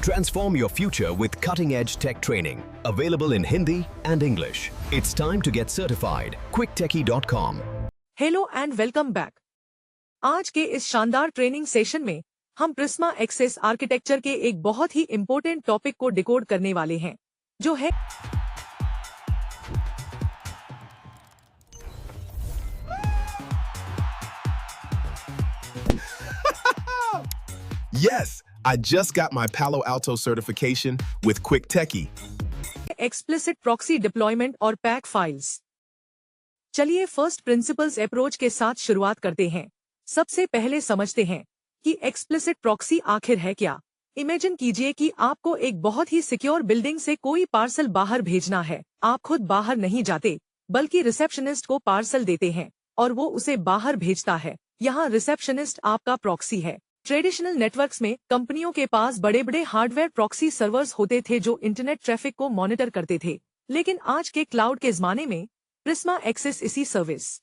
Transform your future with cutting-edge tech training, available in Hindi and English. It's time to get certified. quicktechie.com. Hello and welcome back. आज के इस शानदार training session में हम Prisma access architecture के एक बहुत ही इम्पोर्टेंट टॉपिक को डिकोड करने वाले हैं, जो है Yes, I just got my Palo Alto certification with Quick Techie. Explicit proxy deployment और पैक फाइल्स। चलिए फर्स्ट प्रिंसिपल्स अप्रोच के साथ शुरुआत करते हैं। सबसे पहले समझते हैं कि एक्सप्लिसिट प्रॉक्सी आखिर है क्या। इमेजिन कीजिए कि आपको एक बहुत ही सिक्योर बिल्डिंग से कोई पार्सल बाहर भेजना है। आप खुद बाहर नहीं जाते, बल्कि रिसेप्शनिस्ट को पार्सल देते हैं और वो उसे बाहर भेजता है। यहाँ रिसेप्शनिस्ट आपका प्रॉक्सी है। ट्रेडिशनल नेटवर्क्स में कंपनियों के पास बड़े बड़े हार्डवेयर प्रॉक्सी सर्वर्स होते थे जो इंटरनेट ट्रैफिक को मॉनिटर करते थे, लेकिन आज के क्लाउड के जमाने में प्रिज्मा एक्सेस इसी सर्विस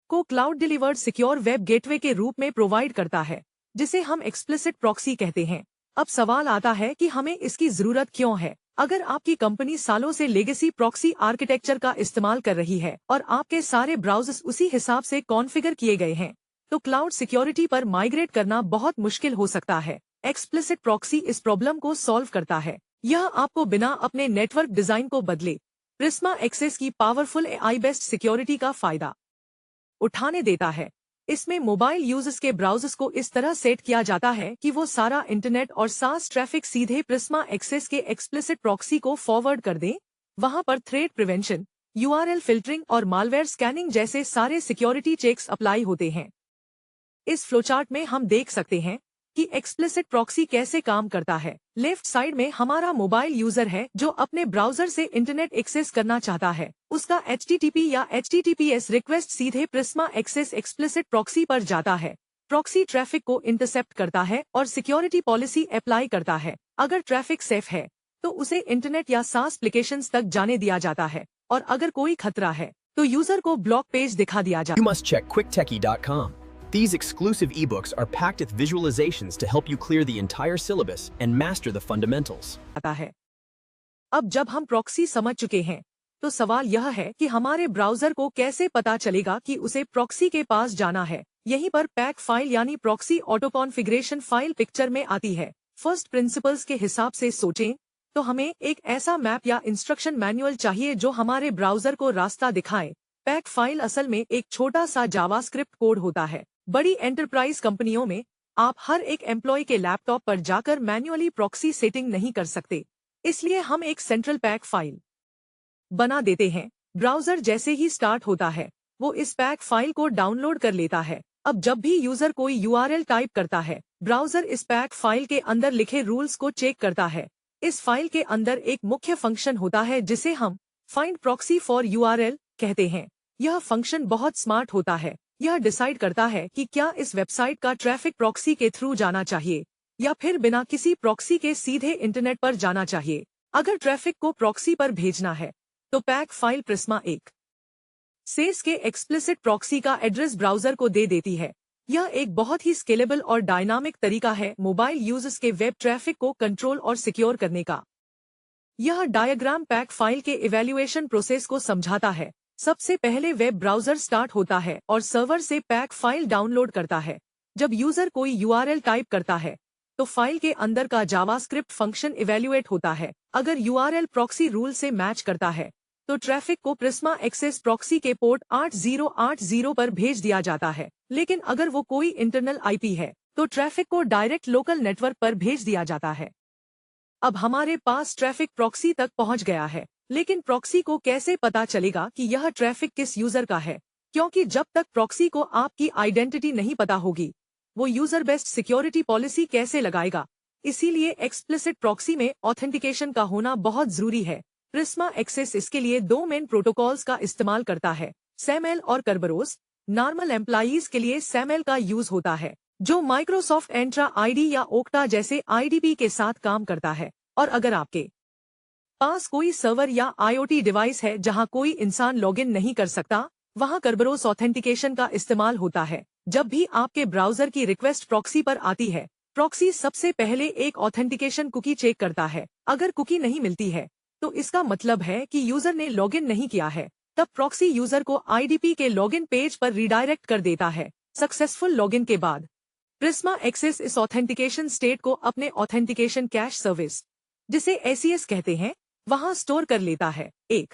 को cloud delivered secure web gateway के रूप में प्रोवाइड करता है, जिसे हम एक्सप्लिसिट प्रॉक्सी कहते हैं। अब सवाल आता है कि हमें इसकी जरूरत क्यों है। अगर आपकी कंपनी सालों से लेगेसी प्रॉक्सी आर्किटेक्चर का इस्तेमाल कर रही है और आपके सारे ब्राउजर्स उसी हिसाब से कॉन्फ़िगर किए गए हैं, तो क्लाउड सिक्योरिटी पर माइग्रेट करना बहुत मुश्किल हो सकता है। एक्सप्लिसिट प्रॉक्सी इस प्रॉब्लम को सॉल्व करता है। यह आपको बिना अपने नेटवर्क डिजाइन को बदले प्रिज्मा एक्सेस की पावरफुल AI बेस्ड सिक्योरिटी का फायदा उठाने देता है। इसमें मोबाइल यूजर्स के ब्राउजर्स को इस तरह सेट किया जाता है कि वो सारा इंटरनेट और सास ट्रैफिक सीधे प्रिज्मा एक्सेस के एक्सप्लिसिट प्रॉक्सी को फॉरवर्ड कर दें। वहां पर थ्रेट प्रिवेंशन, URL फिल्टरिंग और मालवेयर स्कैनिंग जैसे सारे सिक्योरिटी चेक्स अप्लाई होते हैं। इस फ्लोचार्ट में हम देख सकते हैं कि एक्सप्लिसिट प्रॉक्सी कैसे काम करता है। लेफ्ट साइड में हमारा मोबाइल यूजर है जो अपने ब्राउजर से इंटरनेट एक्सेस करना चाहता है। उसका HTTP या HTTPS रिक्वेस्ट सीधे प्रिज्मा एक्सेस एक्सप्लिसिट प्रॉक्सी पर जाता है। प्रॉक्सी ट्रैफिक को इंटरसेप्ट करता है और सिक्योरिटी पॉलिसी अप्लाई करता है। अगर ट्रैफिक सेफ है तो उसे इंटरनेट या सास एप्लीकेशंस तक जाने दिया जाता है, और अगर कोई खतरा है तो यूजर को ब्लॉक पेज दिखा दिया जाता है। You must check quicktechie.com. These exclusive ebooks are packed with visualizations to help you clear the entire syllabus and master the fundamentals. है। अब जब हम प्रॉक्सी समझ चुके हैं, तो सवाल यह है कि हमारे ब्राउजर को कैसे पता चलेगा कि उसे प्रॉक्सी के पास जाना है। यहीं पर पैक फाइल यानी proxy auto configuration file picture में आती है। फर्स्ट प्रिंसिपल्स के हिसाब से सोचें तो हमें एक ऐसा मैप या इंस्ट्रक्शन मैनुअल चाहिए जो हमारे ब्राउजर को रास्ता दिखाए। पैक फाइल असल में एक छोटा सा जावास्क्रिप्ट कोड होता है। बड़ी एंटरप्राइज कंपनियों में आप हर एक एम्प्लॉय के लैपटॉप पर जाकर मैन्युअली प्रॉक्सी सेटिंग नहीं कर सकते, इसलिए हम एक सेंट्रल पैक फाइल बना देते हैं। ब्राउजर जैसे ही स्टार्ट होता है, वो इस पैक फाइल को डाउनलोड कर लेता है। अब जब भी यूजर कोई URL टाइप करता है, ब्राउजर इस पैक फाइल के अंदर लिखे रूल्स को चेक करता है। इस फाइल के अंदर एक मुख्य फंक्शन होता है जिसे हम फाइंड प्रॉक्सी फॉर URL कहते हैं। यह फंक्शन बहुत स्मार्ट होता है। यह डिसाइड करता है कि क्या इस वेबसाइट का ट्रैफिक प्रॉक्सी के थ्रू जाना चाहिए या फिर बिना किसी प्रॉक्सी के सीधे इंटरनेट पर जाना चाहिए। अगर ट्रैफिक को प्रॉक्सी पर भेजना है तो पैक फाइल प्रिज्मा एक्सेस के एक्सप्लिसिट प्रॉक्सी का एड्रेस ब्राउजर को दे देती है। यह एक बहुत ही स्केलेबल और डायनामिक तरीका है मोबाइल यूजर्स के वेब ट्रैफिक को कंट्रोल और सिक्योर करने का। यह डायग्राम पैक फाइल के इवैल्यूएशन प्रोसेस को समझाता है। सबसे पहले वेब ब्राउजर स्टार्ट होता है और सर्वर से पैक फाइल डाउनलोड करता है। जब यूजर कोई URL टाइप करता है तो फाइल के अंदर का जावास्क्रिप्ट फंक्शन इवैल्यूएट होता है। अगर URL प्रॉक्सी रूल से मैच करता है तो ट्रैफिक को प्रिज्मा एक्सेस प्रॉक्सी के पोर्ट 8080 पर भेज दिया जाता है, लेकिन अगर वो कोई इंटरनल IP है तो ट्रैफिक को डायरेक्ट लोकल नेटवर्क पर भेज दिया जाता है। अब हमारे पास ट्रैफिक प्रॉक्सी तक पहुंच गया है, लेकिन प्रॉक्सी को कैसे पता चलेगा कि यह ट्रैफिक किस यूजर का है? क्योंकि जब तक प्रॉक्सी को आपकी आइडेंटिटी नहीं पता होगी, वो यूजर बेस्ड सिक्योरिटी पॉलिसी कैसे लगाएगा? इसीलिए एक्सप्लिसिट प्रॉक्सी में ऑथेंटिकेशन का होना बहुत जरूरी है। प्रिज्मा एक्सेस इसके लिए दो मेन प्रोटोकॉल्स का इस्तेमाल करता है, SAML और Kerberos। नॉर्मल एम्प्लॉइज के लिए SAML का यूज होता है, जो माइक्रोसॉफ्ट एंट्रा ID या ओक्टा जैसे IDP के साथ काम करता है। और अगर आपके पास कोई सर्वर या IoT डिवाइस है जहां कोई इंसान लॉगिन नहीं कर सकता, वहां Kerberos ऑथेंटिकेशन का इस्तेमाल होता है। जब भी आपके ब्राउजर की रिक्वेस्ट प्रॉक्सी पर आती है प्रॉक्सी सबसे पहले एक ऑथेंटिकेशन कुकी चेक करता है। अगर कुकी नहीं मिलती है तो इसका मतलब है कि यूजर ने लॉगिन नहीं किया है। तब प्रॉक्सी यूजर को आईडीपी के लॉगिन पेज पर रिडायरेक्ट कर देता है। सक्सेसफुल लॉगिन के बाद प्रिज्मा एक्सेस इस ऑथेंटिकेशन स्टेट को अपने ऑथेंटिकेशन कैश सर्विस, जिसे एसीएस कहते हैं, वहां स्टोर कर लेता है। एक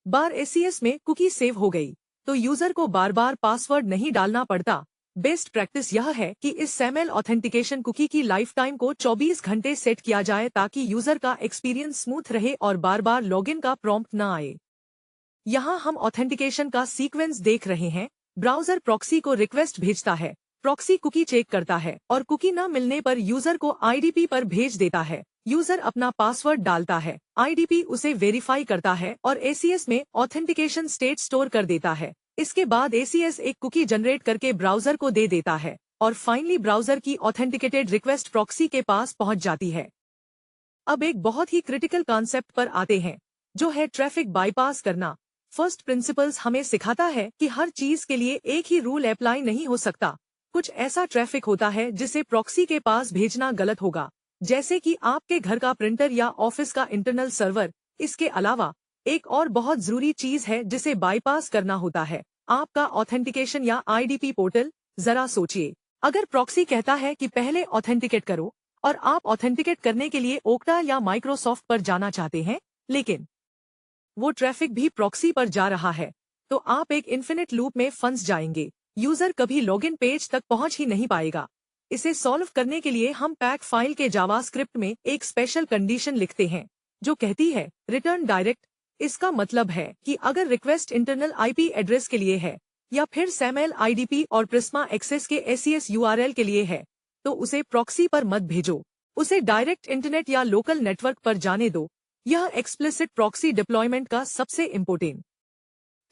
बार एसीएस में कुकी सेव हो गई तो यूजर को बार बार पासवर्ड नहीं डालना पड़ता। बेस्ट प्रैक्टिस यह है कि इस सैमल ऑथेंटिकेशन कुकी की लाइफ टाइम को 24 घंटे सेट किया जाए ताकि यूजर का एक्सपीरियंस स्मूथ रहे और बार बार लॉगिन का प्रॉम्प्ट न आए। यहाँ हम ऑथेंटिकेशन का सीक्वेंस देख रहे हैं। ब्राउजर प्रॉक्सी को रिक्वेस्ट भेजता है, प्रॉक्सी कुकी चेक करता है और कुकी न मिलने पर यूजर को आईडीपी पर भेज देता है। यूजर अपना पासवर्ड डालता है, आईडीपी उसे वेरीफाई करता है और एसीएस में ऑथेंटिकेशन स्टेट स्टोर कर देता है। इसके बाद एसीएस एक कुकी जनरेट करके ब्राउजर को दे देता है और फाइनली ब्राउजर की ऑथेंटिकेटेड रिक्वेस्ट प्रॉक्सी के पास पहुंच जाती है। अब एक बहुत ही क्रिटिकल कॉन्सेप्ट पर आते हैं, जो है ट्रैफिक बाईपास करना। फर्स्ट प्रिंसिपल्स हमें सिखाता है कि हर चीज के लिए एक ही रूल अप्लाई नहीं हो सकता। कुछ ऐसा ट्रैफिक होता है जिसे प्रॉक्सी के पास भेजना गलत होगा, जैसे कि आपके घर का प्रिंटर या ऑफिस का इंटरनल सर्वर। इसके अलावा एक और बहुत जरूरी चीज है जिसे बाईपास करना होता है, आपका ऑथेंटिकेशन या आईडीपी पोर्टल। जरा सोचिए, अगर प्रॉक्सी कहता है कि पहले ऑथेंटिकेट करो और आप ऑथेंटिकेट करने के लिए ओक्टा या माइक्रोसॉफ्ट पर जाना चाहते हैं, लेकिन वो ट्रैफिक भी प्रॉक्सी पर जा रहा है, तो आप एक इन्फिनिट लूप में फंस जाएंगे। यूजर कभी लॉगिन पेज तक पहुंच ही नहीं पाएगा। इसे सॉल्व करने के लिए हम पैक फाइल के जावास्क्रिप्ट में एक स्पेशल कंडीशन लिखते हैं जो कहती है रिटर्न डायरेक्ट। इसका मतलब है कि अगर रिक्वेस्ट इंटरनल आईपी एड्रेस के लिए है या फिर सैमल आईडीपी और प्रिज्मा एक्सेस के एसीएस यूआरएल के लिए है, तो उसे प्रॉक्सी पर मत भेजो, उसे डायरेक्ट इंटरनेट या लोकल नेटवर्क पर जाने दो। यह एक्सप्लिसिट प्रॉक्सी डिप्लॉयमेंट का सबसे इम्पोर्टेंट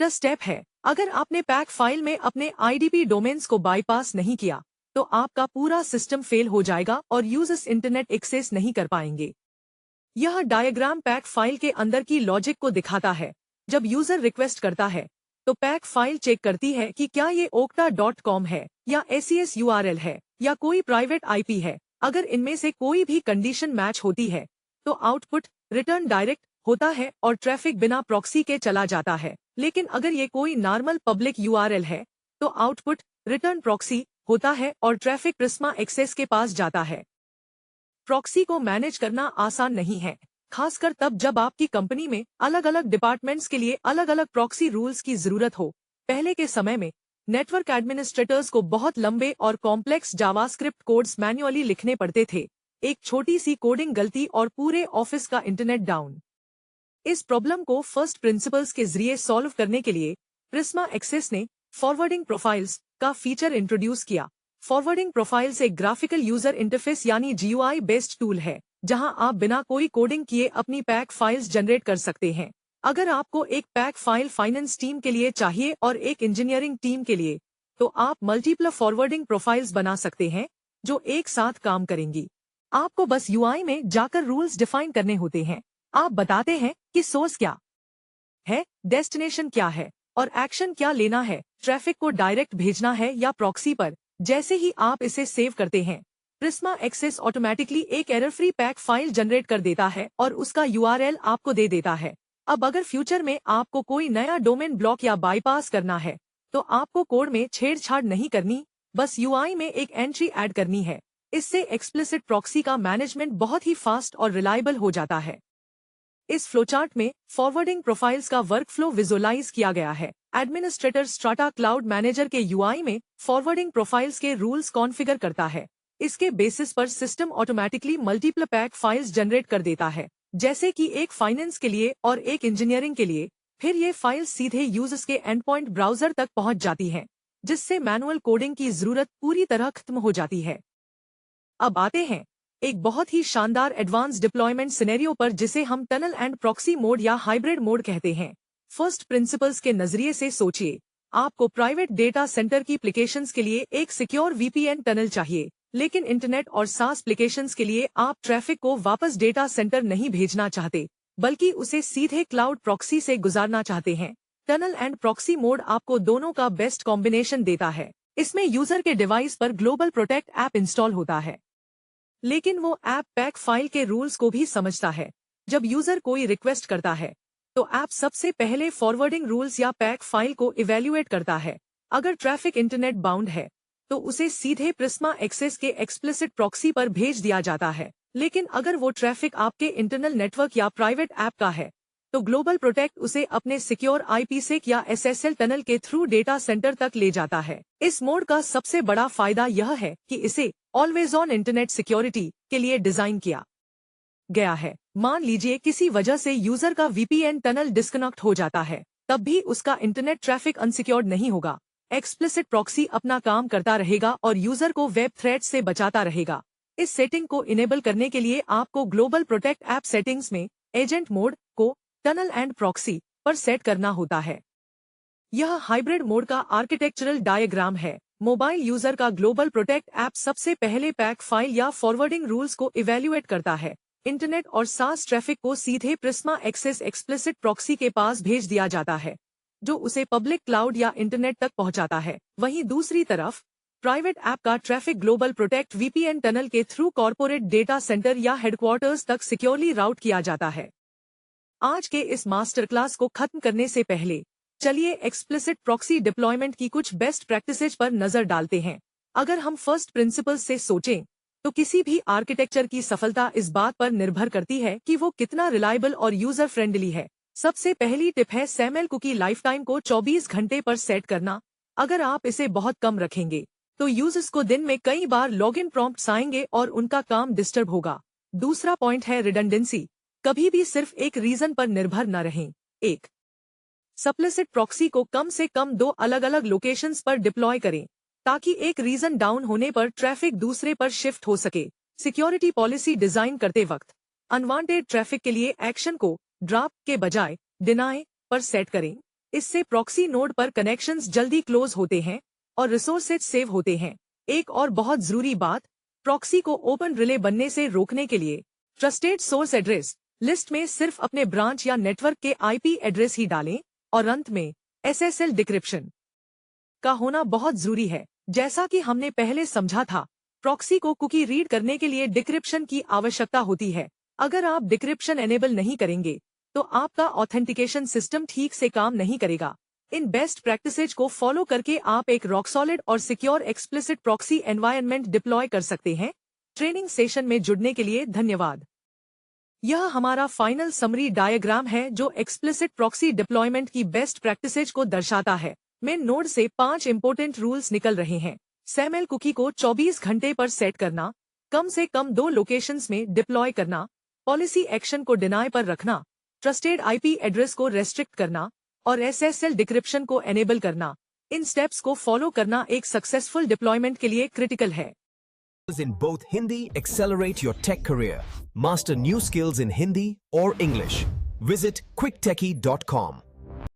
स्टेप है। अगर आपने पैक फाइल में अपने आईडीपी डोमेन्स को बाईपास नहीं किया तो आपका पूरा सिस्टम फेल हो जाएगा और यूजर्स इंटरनेट एक्सेस नहीं कर पाएंगे। यह डायग्राम पैक फाइल के अंदर की लॉजिक को दिखाता है। जब यूजर रिक्वेस्ट करता है तो पैक फाइल चेक करती है कि क्या ये okta.com है या एसीएस यूआरएल है या कोई प्राइवेट आईपी है। अगर इनमें से कोई भी कंडीशन मैच होती है तो आउटपुट रिटर्न डायरेक्ट होता है और ट्रैफिक बिना प्रॉक्सी के चला जाता है। लेकिन अगर ये कोई नॉर्मल पब्लिक यूआरएल है तो आउटपुट रिटर्न प्रॉक्सी होता है और ट्रैफिक प्रिज्मा एक्सेस के पास जाता है। प्रॉक्सी को मैनेज करना आसान नहीं है, खासकर तब जब आपकी कंपनी में अलग अलग डिपार्टमेंट्स के लिए अलग अलग प्रॉक्सी रूल्स की जरूरत हो। पहले के समय में नेटवर्क एडमिनिस्ट्रेटर्स को बहुत लंबे और कॉम्प्लेक्स जावास्क्रिप्ट कोड्स मैन्युअली लिखने पड़ते थे। एक छोटी सी कोडिंग गलती और पूरे ऑफिस का इंटरनेट डाउन। इस प्रॉब्लम को फर्स्ट प्रिंसिपल्स के जरिए सॉल्व करने के लिए प्रिज्मा एक्सेस ने फॉरवर्डिंग प्रोफाइल्स का फीचर इंट्रोड्यूस किया। फॉरवर्डिंग प्रोफाइल्स एक ग्राफिकल यूजर इंटरफेस यानी जीयूआई बेस्ड टूल है, जहां आप बिना कोई कोडिंग किए अपनी पैक फाइल्स जनरेट कर सकते हैं। अगर आपको एक पैक फाइल फाइनेंस टीम के लिए चाहिए और एक इंजीनियरिंग टीम के लिए, तो आप मल्टीपल फॉरवर्डिंग प्रोफाइल्स बना सकते हैं जो एक साथ काम करेंगी। आपको बस यूआई में जाकर रूल्स डिफाइन करने होते हैं। आप बताते हैं कि सोर्स क्या है, डेस्टिनेशन क्या है और एक्शन क्या लेना है, ट्रैफिक को डायरेक्ट भेजना है या प्रॉक्सी पर। जैसे ही आप इसे सेव करते हैं, प्रिज्मा एक्सेस ऑटोमेटिकली एक error free pack file generate कर देता है और उसका यूआरएल आपको दे देता है। अब अगर फ्यूचर में आपको कोई नया डोमेन ब्लॉक या बाईपास करना है तो आपको कोड में छेड़छाड़ नहीं करनी, बस यूआई में एक एंट्री ऐड करनी है। इससे एक्सप्लिसिट प्रॉक्सी का मैनेजमेंट बहुत ही फास्ट और रिलायबल हो जाता है। इस फ्लोचार्ट में फॉरवर्डिंग प्रोफाइल्स का वर्कफ्लो विजुअलाइज किया गया है। एडमिनिस्ट्रेटर स्ट्राटा क्लाउड मैनेजर के यूआई में फॉरवर्डिंग प्रोफाइल्स के रूल्स कॉन्फ़िगर करता है। इसके बेसिस पर system automatically multiple pack files generate कर देता है, जैसे कि एक फाइनेंस के लिए और एक इंजीनियरिंग के लिए। फिर ये फाइल्स सीधे यूजर्स के एंड पॉइंट ब्राउजर तक पहुंच जाती हैं, जिससे मैनुअल कोडिंग की जरूरत पूरी तरह खत्म हो जाती है। अब आते हैं एक बहुत ही शानदार एडवांस डिप्लॉयमेंट सिनेरियो पर, जिसे हम टनल एंड प्रॉक्सी मोड या हाइब्रिड मोड कहते हैं। फर्स्ट प्रिंसिपल्स के नजरिए से सोचिए, आपको प्राइवेट डेटा सेंटर की एप्लीकेशंस के लिए एक सिक्योर वीपीएन टनल चाहिए, लेकिन इंटरनेट और सास एप्लीकेशंस के लिए आप ट्रैफिक को वापस डेटा सेंटर नहीं भेजना चाहते, बल्कि उसे सीधे क्लाउड प्रॉक्सी से गुजारना चाहते हैं। टनल एंड प्रॉक्सी मोड आपको दोनों का बेस्ट कॉम्बिनेशन देता है। इसमें यूजर के डिवाइस पर ग्लोबल प्रोटेक्ट ऐप इंस्टॉल होता है, लेकिन वो ऐप पैक फाइल के रूल्स को भी समझता है। जब यूजर कोई रिक्वेस्ट करता है तो ऐप सबसे पहले फॉरवर्डिंग रूल्स या पैक फाइल को इवैल्यूएट करता है। अगर ट्रैफिक इंटरनेट बाउंड है तो उसे सीधे प्रिज्मा एक्सेस के एक्सप्लिसिट प्रॉक्सी पर भेज दिया जाता है। लेकिन अगर वो ट्रैफिक आपके इंटरनल नेटवर्क या प्राइवेट ऐप का है तो ग्लोबल प्रोटेक्ट उसे अपने सिक्योर IPsec या SSL टनल के थ्रू डेटा सेंटर तक ले जाता है। इस मोड का सबसे बड़ा फायदा यह है कि इसे ऑलवेज ऑन इंटरनेट सिक्योरिटी के लिए डिजाइन किया गया है। मान लीजिए किसी वजह से यूजर का VPN टनल डिस्कनेक्ट हो जाता है, तब भी उसका इंटरनेट ट्रैफिक अनसिक्योर्ड नहीं होगा। एक्सप्लिसिट प्रॉक्सी अपना काम करता रहेगा और यूजर को वेब थ्रेट से बचाता रहेगा। इस सेटिंग को इनेबल करने के लिए आपको ग्लोबल प्रोटेक्ट ऐप सेटिंग्स में एजेंट मोड को टनल एंड प्रॉक्सी पर सेट करना होता है। यह हाइब्रिड मोड का आर्किटेक्चरल डायग्राम है। मोबाइल यूजर का ग्लोबल प्रोटेक्ट ऐप सबसे पहले पैक फाइल या फॉरवर्डिंग रूल्स को इवैल्यूएट करता है। इंटरनेट और सास ट्रैफिक को सीधे प्रिज्मा एक्सेस एक्सप्लिसिट प्रॉक्सी के पास भेज दिया जाता है, जो उसे पब्लिक क्लाउड या इंटरनेट तक पहुंचाता है। वहीं दूसरी तरफ प्राइवेट ऐप का traffic global protect VPN tunnel के थ्रू कॉर्पोरेट डेटा सेंटर या हेडक्वार्टर्स तक सिक्योरली राउट किया जाता है। आज के इस मास्टर क्लास को खत्म करने से पहले चलिए एक्सप्लिसिट प्रॉक्सी डिप्लॉयमेंट की कुछ बेस्ट प्रैक्टिसेज पर नजर डालते हैं। अगर हम फर्स्ट प्रिंसिपल्स से सोचें तो किसी भी आर्किटेक्चर की सफलता इस बात पर निर्भर करती है कि वो कितना रिलायबल और यूजर फ्रेंडली है। सबसे पहली टिप है SAML कुकी लाइफ टाइम को 24 घंटे पर सेट करना। अगर आप इसे बहुत कम रखेंगे तो यूजर्स को दिन में कई बार लॉगिन प्रॉम्प्ट्स आएंगे और उनका काम डिस्टर्ब होगा। दूसरा पॉइंट है रिडंडेंसी। कभी भी सिर्फ एक रीजन पर निर्भर न रहें। एक सप्लिसिट प्रॉक्सी को कम से कम 2 अलग अलग लोकेशंस पर डिप्लॉय करें ताकि एक रीजन डाउन होने पर ट्रैफिक दूसरे पर शिफ्ट हो सके। सिक्योरिटी पॉलिसी डिजाइन करते वक्त अनवांटेड ट्रैफिक के लिए एक्शन को ड्रॉप के बजाय डिनाय पर सेट करें। इससे प्रॉक्सी नोड पर कनेक्शंस जल्दी क्लोज होते हैं और रिसोर्सेज सेव होते हैं। एक और बहुत जरूरी बात, प्रॉक्सी को ओपन रिले बनने से रोकने के लिए ट्रस्टेड सोर्स एड्रेस लिस्ट में सिर्फ अपने ब्रांच या नेटवर्क के IP एड्रेस ही डालें और अंत में SSL डिक्रिप्शन का होना बहुत जरूरी है। जैसा कि हमने पहले समझा था, प्रॉक्सी को कुकी रीड करने के लिए डिक्रिप्शन की आवश्यकता होती है। अगर आप डिक्रिप्शन एनेबल नहीं करेंगे तो आपका ऑथेंटिकेशन सिस्टम ठीक से काम नहीं करेगा। इन बेस्ट प्रैक्टिसेज को फॉलो करके आप एक रॉक सॉलिड और secure explicit proxy environment deploy कर सकते हैं। ट्रेनिंग सेशन में जुड़ने के लिए धन्यवाद। यह हमारा फाइनल समरी डायग्राम है जो एक्सप्लिसिट प्रॉक्सी डिप्लॉयमेंट की बेस्ट प्रैक्टिसेज को दर्शाता है। मेन नोड से 5 इंपोर्टेंट रूल्स निकल रहे हैं। SAML कुकी को 24 घंटे पर सेट करना, कम से कम 2 लोकेशंस में डिप्लॉय करना, पॉलिसी एक्शन को डिनाय पर रखना, ट्रस्टेड IP एड्रेस को रेस्ट्रिक्ट करना और SSL डिक्रिप्शन को एनेबल करना। इन स्टेप्स को फॉलो करना एक सक्सेसफुल डिप्लॉयमेंट के लिए क्रिटिकल है। In both Hindi, accelerate your tech career. Master new skills in Hindi or English. Visit quicktechie.com.